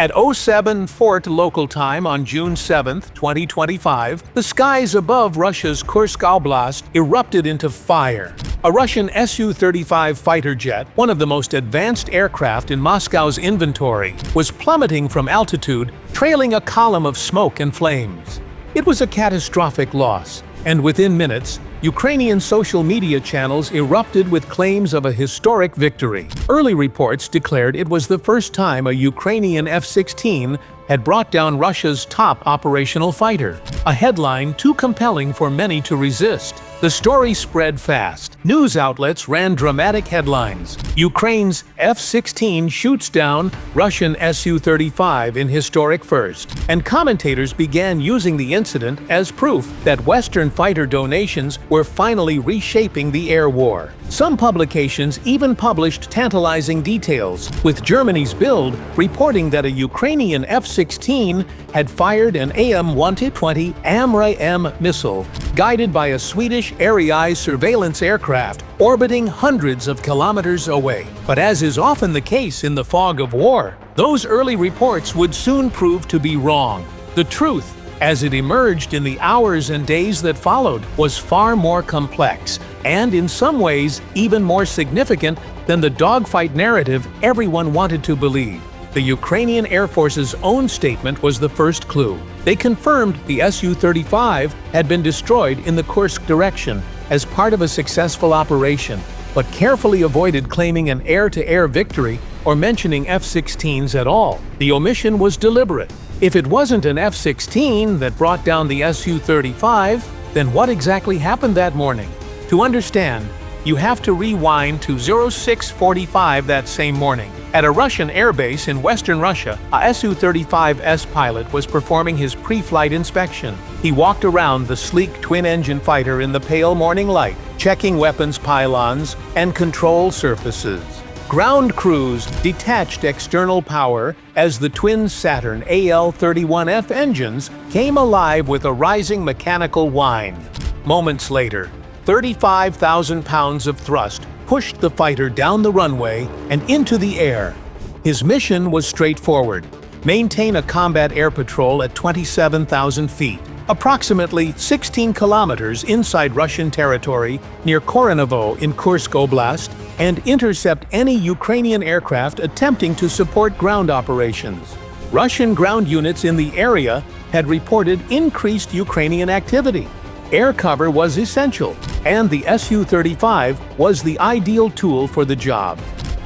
At 07:04 local time on June 7, 2025, the skies above Russia's Kursk Oblast erupted into fire. A Russian Su-35 fighter jet, one of the most advanced aircraft in Moscow's inventory, was plummeting from altitude, trailing a column of smoke and flames. It was a catastrophic loss, and within minutes, Ukrainian social media channels erupted with claims of a historic victory. Early reports declared it was the first time a Ukrainian F-16 had brought down Russia's top operational fighter, a headline too compelling for many to resist. The story spread fast. News outlets ran dramatic headlines. Ukraine's F-16 shoots down Russian Su-35 in historic first, and commentators began using the incident as proof that Western fighter donations were finally reshaping the air war. Some publications even published tantalizing details, with Germany's Bild reporting that a Ukrainian F-16 had fired an AM-120 AMRA-M missile guided by a Swedish Airspace surveillance aircraft orbiting hundreds of kilometers away. But as is often the case in the fog of war, those early reports would soon prove to be wrong. The truth, as it emerged in the hours and days that followed, was far more complex and, in some ways, even more significant than the dogfight narrative everyone wanted to believe. The Ukrainian Air Force's own statement was the first clue. They confirmed the Su-35 had been destroyed in the Kursk direction as part of a successful operation, but carefully avoided claiming an air-to-air victory or mentioning F-16s at all. The omission was deliberate. If it wasn't an F-16 that brought down the Su-35, then what exactly happened that morning? To understand, you have to rewind to 06:45 that same morning. At a Russian airbase in western Russia, a Su-35S pilot was performing his pre-flight inspection. He walked around the sleek twin-engine fighter in the pale morning light, checking weapons pylons and control surfaces. Ground crews detached external power as the twin Saturn AL-31F engines came alive with a rising mechanical whine. Moments later, 35,000 pounds of thrust pushed the fighter down the runway and into the air. His mission was straightforward: maintain a combat air patrol at 27,000 feet, approximately 16 kilometers inside Russian territory near Koronovo in Kursk Oblast, and intercept any Ukrainian aircraft attempting to support ground operations. Russian ground units in the area had reported increased Ukrainian activity. Air cover was essential, and the Su-35 was the ideal tool for the job.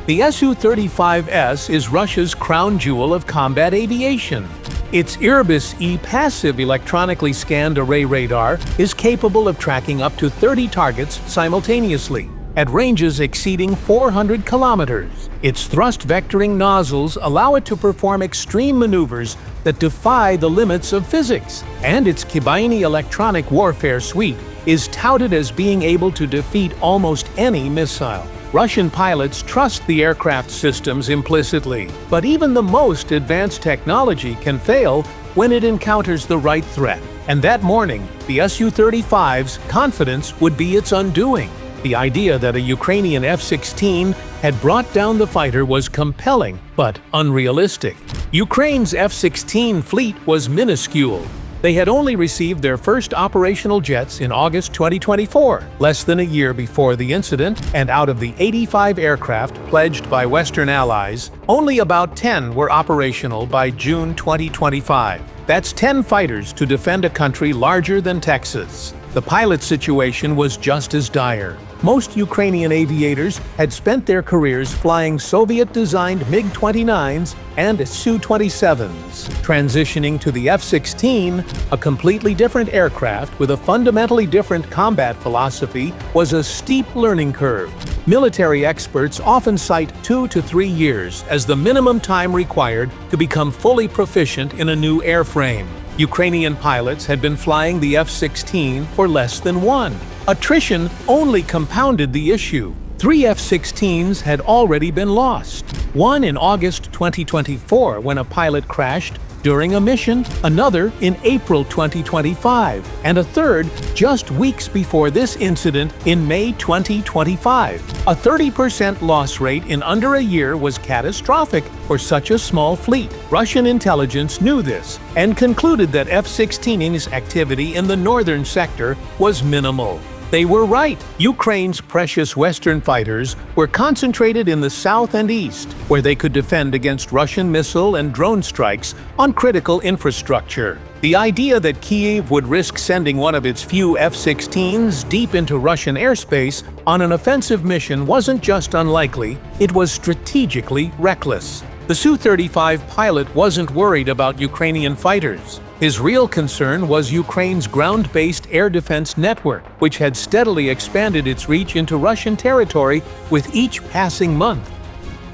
The Su-35S is Russia's crown jewel of combat aviation. Its Irbis-E passive electronically scanned array radar is capable of tracking up to 30 targets simultaneously, at ranges exceeding 400 kilometers. Its thrust vectoring nozzles allow it to perform extreme maneuvers that defy the limits of physics, and its Kibaini electronic warfare suite is touted as being able to defeat almost any missile. Russian pilots trust the aircraft systems implicitly, but even the most advanced technology can fail when it encounters the right threat. And that morning, the Su-35's confidence would be its undoing. The idea that a Ukrainian F-16 had brought down the fighter was compelling, but unrealistic. Ukraine's F-16 fleet was minuscule. They had only received their first operational jets in August 2024, less than a year before the incident, and out of the 85 aircraft pledged by Western allies, only about 10 were operational by June 2025. That's 10 fighters to defend a country larger than Texas. The pilot situation was just as dire. Most Ukrainian aviators had spent their careers flying Soviet-designed MiG-29s and Su-27s. Transitioning to the F-16, a completely different aircraft with a fundamentally different combat philosophy, was a steep learning curve. Military experts often cite 2 to 3 years as the minimum time required to become fully proficient in a new airframe. Ukrainian pilots had been flying the F-16 for less than 1. Attrition only compounded the issue. 3 F-16s had already been lost. One in August 2024 when a pilot crashed during a mission, another in April 2025, and a third just weeks before this incident in May 2025. A 30% loss rate in under a year was catastrophic for such a small fleet. Russian intelligence knew this and concluded that F-16's activity in the northern sector was minimal. They were right. Ukraine's precious Western fighters were concentrated in the south and east, where they could defend against Russian missile and drone strikes on critical infrastructure. The idea that Kyiv would risk sending one of its few F-16s deep into Russian airspace on an offensive mission wasn't just unlikely, it was strategically reckless. The Su-35 pilot wasn't worried about Ukrainian fighters. His real concern was Ukraine's ground-based air defense network, which had steadily expanded its reach into Russian territory with each passing month.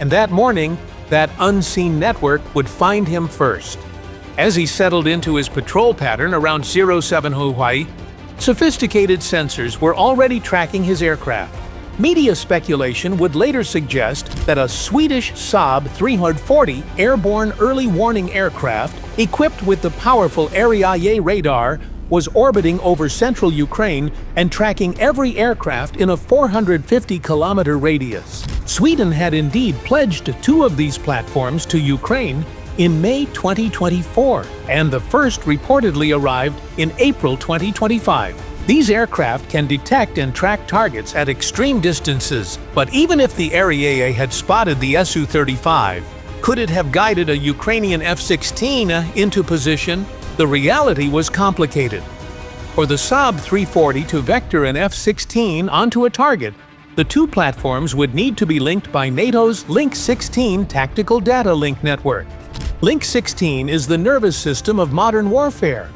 And that morning, that unseen network would find him first. As he settled into his patrol pattern around 07 Hawaii, sophisticated sensors were already tracking his aircraft. Media speculation would later suggest that a Swedish Saab 340 airborne early warning aircraft, equipped with the powerful Airspace radar, was orbiting over central Ukraine and tracking every aircraft in a 450-kilometer radius. Sweden had indeed pledged 2 of these platforms to Ukraine in May 2024, and the first reportedly arrived in April 2025. These aircraft can detect and track targets at extreme distances, but even if the Airspace had spotted the Su-35, could it have guided a Ukrainian F-16 into position? The reality was complicated. For the Saab 340 to vector an F-16 onto a target, the 2 platforms would need to be linked by NATO's Link 16 Tactical Data Link Network. Link 16 is the nervous system of modern warfare,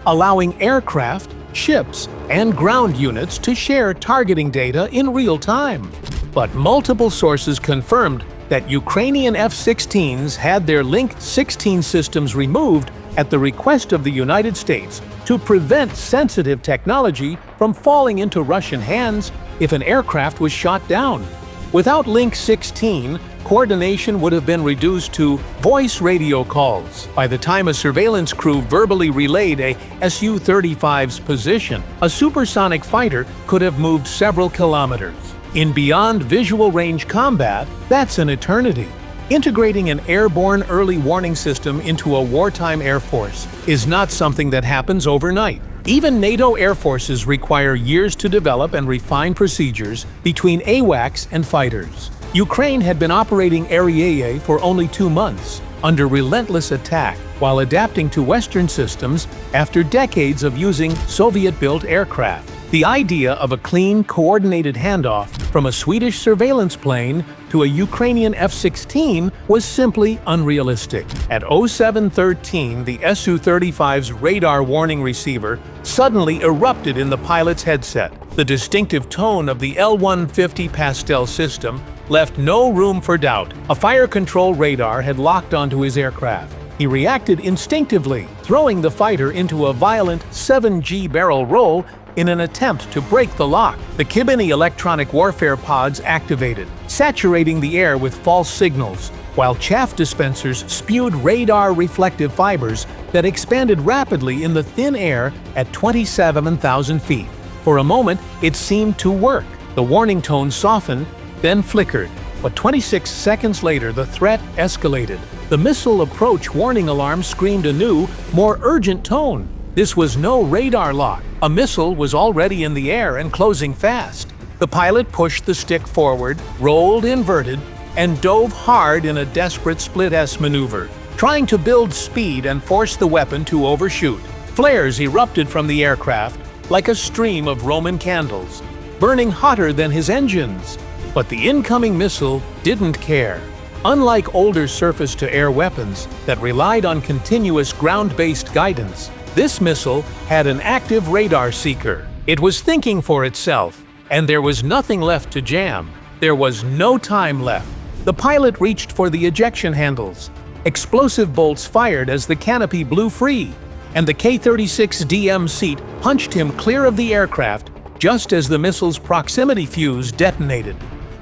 allowing aircraft, ships, and ground units to share targeting data in real time. But multiple sources confirmed that Ukrainian F-16s had their Link 16 systems removed at the request of the United States to prevent sensitive technology from falling into Russian hands if an aircraft was shot down. Without Link 16, coordination would have been reduced to voice radio calls. By the time a surveillance crew verbally relayed a Su-35's position, a supersonic fighter could have moved several kilometers. In beyond visual range combat, that's an eternity. Integrating an airborne early warning system into a wartime air force is not something that happens overnight. Even NATO air forces require years to develop and refine procedures between AWACS and fighters. Ukraine had been operating Airspace for only 2 months, under relentless attack, while adapting to Western systems after decades of using Soviet-built aircraft. The idea of a clean, coordinated handoff from a Swedish surveillance plane to a Ukrainian F-16 was simply unrealistic. At 07:13, the Su-35's radar warning receiver suddenly erupted in the pilot's headset. The distinctive tone of the L-150 Pastel system left no room for doubt. A fire control radar had locked onto his aircraft. He reacted instinctively, throwing the fighter into a violent 7G barrel roll in an attempt to break the lock. The Kibini electronic warfare pods activated, saturating the air with false signals, while chaff dispensers spewed radar reflective fibers that expanded rapidly in the thin air at 27,000 feet. For a moment, it seemed to work. The warning tone softened, then flickered. But 26 seconds later, the threat escalated. The missile approach warning alarm screamed a new, more urgent tone. This was no radar lock. A missile was already in the air and closing fast. The pilot pushed the stick forward, rolled inverted, and dove hard in a desperate split-S maneuver, trying to build speed and force the weapon to overshoot. Flares erupted from the aircraft like a stream of Roman candles, burning hotter than his engines. But the incoming missile didn't care. Unlike older surface-to-air weapons that relied on continuous ground-based guidance, this missile had an active radar seeker. It was thinking for itself, and there was nothing left to jam. There was no time left. The pilot reached for the ejection handles. Explosive bolts fired as the canopy blew free, and the K-36DM seat punched him clear of the aircraft just as the missile's proximity fuse detonated.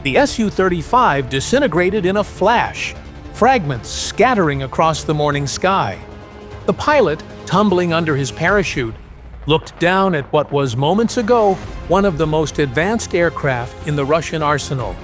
The Su-35 disintegrated in a flash, fragments scattering across the morning sky. The pilot, tumbling under his parachute, looked down at what was moments ago one of the most advanced aircraft in the Russian arsenal.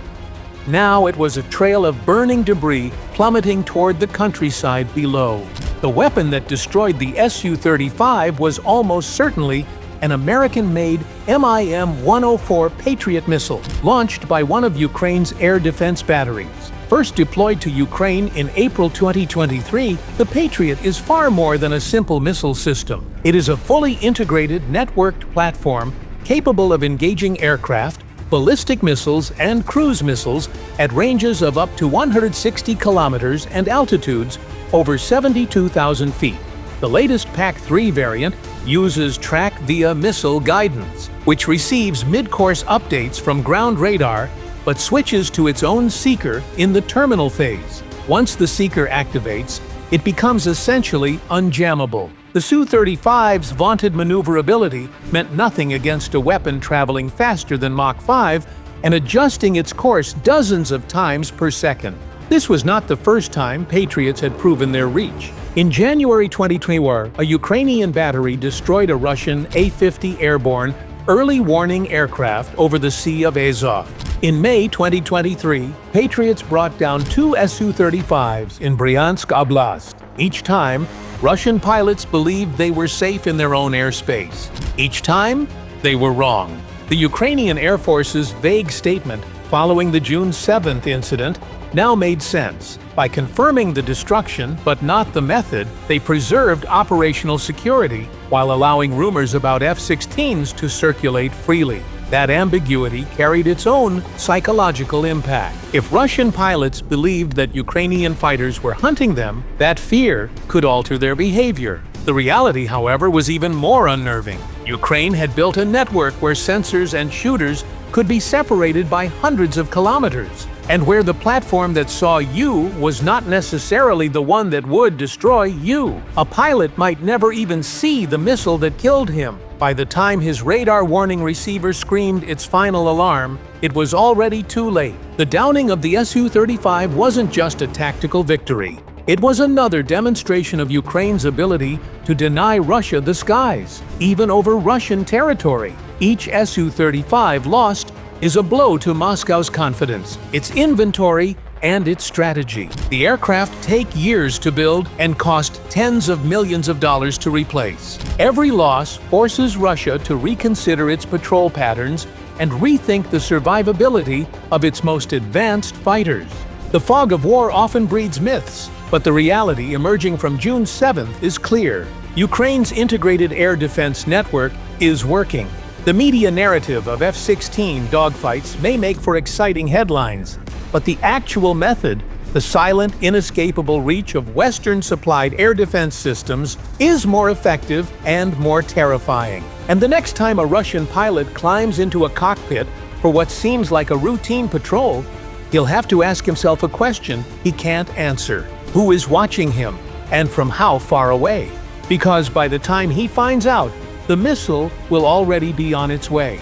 Now it was a trail of burning debris plummeting toward the countryside below. The weapon that destroyed the Su-35 was almost certainly an American-made MIM-104 Patriot missile, launched by one of Ukraine's air defense batteries. First deployed to Ukraine in April 2023, the Patriot is far more than a simple missile system. It is a fully integrated, networked platform capable of engaging aircraft, ballistic missiles, and cruise missiles at ranges of up to 160 kilometers and altitudes over 72,000 feet. The latest PAC-3 variant uses track-via-missile guidance, which receives mid-course updates from ground radar but switches to its own seeker in the terminal phase. Once the seeker activates, it becomes essentially unjammable. The Su-35's vaunted maneuverability meant nothing against a weapon traveling faster than Mach 5 and adjusting its course dozens of times per second. This was not the first time Patriots had proven their reach. In January 2024, a Ukrainian battery destroyed a Russian A-50 airborne early warning aircraft over the Sea of Azov. In May 2023, Patriots brought down two Su-35s in Kursk Oblast. Each time, Russian pilots believed they were safe in their own airspace. Each time, they were wrong. The Ukrainian Air Force's vague statement following the June 7th incident now made sense. By confirming the destruction but not the method, they preserved operational security while allowing rumors about F-16s to circulate freely. That ambiguity carried its own psychological impact. If Russian pilots believed that Ukrainian fighters were hunting them, that fear could alter their behavior. The reality, however, was even more unnerving. Ukraine had built a network where sensors and shooters could be separated by hundreds of kilometers, and where the platform that saw you was not necessarily the one that would destroy you. A pilot might never even see the missile that killed him. By the time his radar warning receiver screamed its final alarm, it was already too late. The downing of the Su-35 wasn't just a tactical victory. It was another demonstration of Ukraine's ability to deny Russia the skies, even over Russian territory. Each Su-35 lost is a blow to Moscow's confidence, its inventory, and its strategy. The aircraft take years to build and cost tens of millions of dollars to replace. Every loss forces Russia to reconsider its patrol patterns and rethink the survivability of its most advanced fighters. The fog of war often breeds myths, but the reality emerging from June 7th is clear. Ukraine's integrated air defense network is working. The media narrative of F-16 dogfights may make for exciting headlines, but the actual method, the silent, inescapable reach of Western-supplied air defense systems, is more effective and more terrifying. And the next time a Russian pilot climbs into a cockpit for what seems like a routine patrol, he'll have to ask himself a question he can't answer. Who is watching him, and from how far away? Because by the time he finds out, the missile will already be on its way.